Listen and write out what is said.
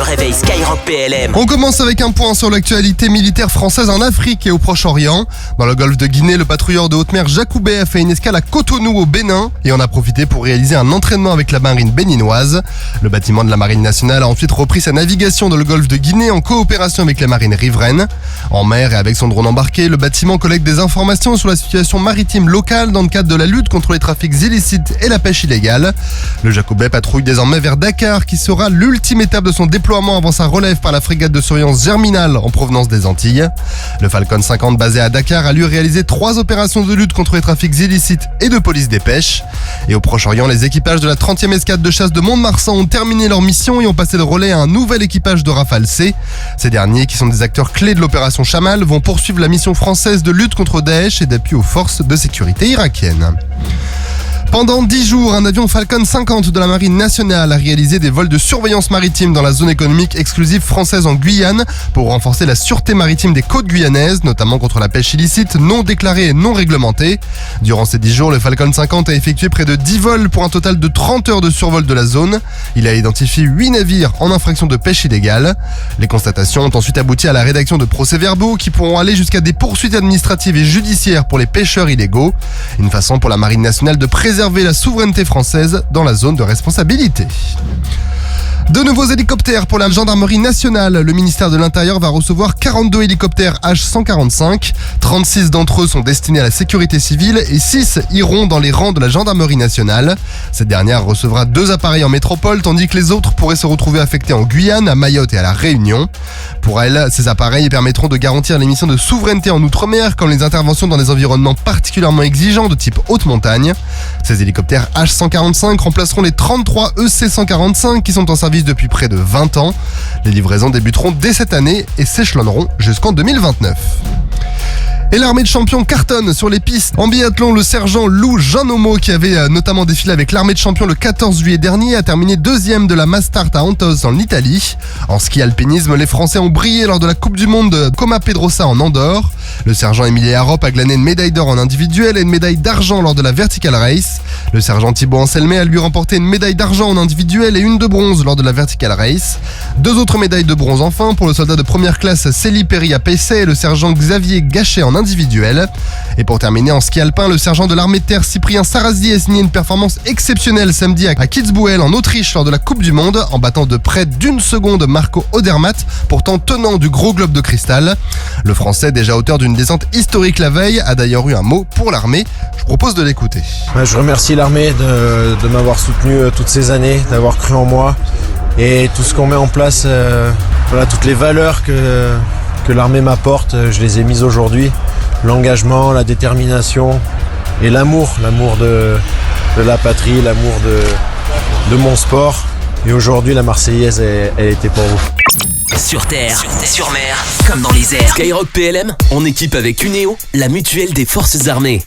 réveil Skyrock PLM. On commence avec un point sur l'actualité militaire française en Afrique et au Proche-Orient. Dans le golfe de Guinée, le patrouilleur de haute mer Jacoubaix a fait une escale à Cotonou au Bénin et en a profité pour réaliser un entraînement avec la marine béninoise. Le bâtiment de la marine nationale a ensuite repris sa navigation dans le golfe de Guinée en coopération avec la marine riveraine. En mer et avec son drone embarqué, le bâtiment collecte des informations sur la situation maritime locale dans le cadre de la lutte contre les trafics illicites et la pêche illégale. Le Jacoubaix patrouille désormais vers Dakar qui sera l'ultime étape de son déploiement avant sa relève par la frégate de surveillance Germinal en provenance des Antilles. Le Falcon 50 basé à Dakar a lui réalisé 3 opérations de lutte contre les trafics illicites et de police des pêches. Et au Proche-Orient, les équipages de la 30e escadre de chasse de Mont-de-Marsan ont terminé leur mission et ont passé le relais à un nouvel équipage de Rafale C. Ces derniers, qui sont des acteurs clés de l'opération Chamal, vont poursuivre la mission française de lutte contre Daesh et d'appui aux forces de sécurité irakiennes. Pendant 10 jours, un avion Falcon 50 de la Marine nationale a réalisé des vols de surveillance maritime dans la zone économique exclusive française en Guyane pour renforcer la sûreté maritime des côtes guyanaises, notamment contre la pêche illicite, non déclarée et non réglementée. Durant ces 10 jours, le Falcon 50 a effectué près de 10 vols pour un total de 30 heures de survol de la zone. Il a identifié 8 navires en infraction de pêche illégale. Les constatations ont ensuite abouti à la rédaction de procès-verbaux qui pourront aller jusqu'à des poursuites administratives et judiciaires pour les pêcheurs illégaux. Une façon pour la Marine nationale de préserver la souveraineté française dans la zone de responsabilité. De nouveaux hélicoptères pour la gendarmerie nationale. Le ministère de l'Intérieur va recevoir 42 hélicoptères H145. 36 d'entre eux sont destinés à la sécurité civile et 6 iront dans les rangs de la gendarmerie nationale. Cette dernière recevra 2 appareils en métropole, tandis que les autres pourraient se retrouver affectés en Guyane, à Mayotte et à la Réunion. Pour elle, ces appareils permettront de garantir les missions de souveraineté en Outre-mer, comme les interventions dans des environnements particulièrement exigeants de type haute montagne. Ces hélicoptères H145 remplaceront les 33 EC145 qui sont en service depuis près de 20 ans. Les livraisons débuteront dès cette année et s'échelonneront jusqu'en 2029. Et l'armée de champions cartonne sur les pistes. En biathlon, le sergent Lou Janomo, qui avait notamment défilé avec l'armée de champions le 14 juillet dernier, a terminé 2e de la Mass Start à Antos en Italie. En ski alpinisme, les Français ont brillé lors de la Coupe du Monde de Coma Pedrosa en Andorre. Le sergent Émilie Harop a glané une médaille d'or en individuel et une médaille d'argent lors de la Vertical Race. Le sergent Thibaut Anselmet a lui remporté une médaille d'argent en individuel et une de bronze lors de la Vertical Race. 2 autres médailles de bronze enfin pour le soldat de première classe Célie Perry-Apessé et le sergent Xavier Gachet en individuel. Et pour terminer en ski alpin, le sergent de l'armée de terre Cyprien Sarrazzi a signé une performance exceptionnelle samedi à Kitzbühel en Autriche lors de la Coupe du Monde en battant de près d'1 seconde Marco Odermatt, pourtant tenant du gros globe de cristal. Le français, déjà auteur d'une descente historique la veille, a d'ailleurs eu un mot pour l'armée. Je propose de l'écouter. Je remercie l'armée de m'avoir soutenu toutes ces années, d'avoir cru en moi et tout ce qu'on met en place, toutes les valeurs que l'armée m'apporte, je les ai mises aujourd'hui. L'engagement, la détermination et l'amour de la patrie, l'amour de mon sport. Et aujourd'hui, la Marseillaise, elle était pour vous. Sur terre, sur mer, comme dans les airs. Skyrock PLM, en équipe avec Cuneo, la mutuelle des forces armées.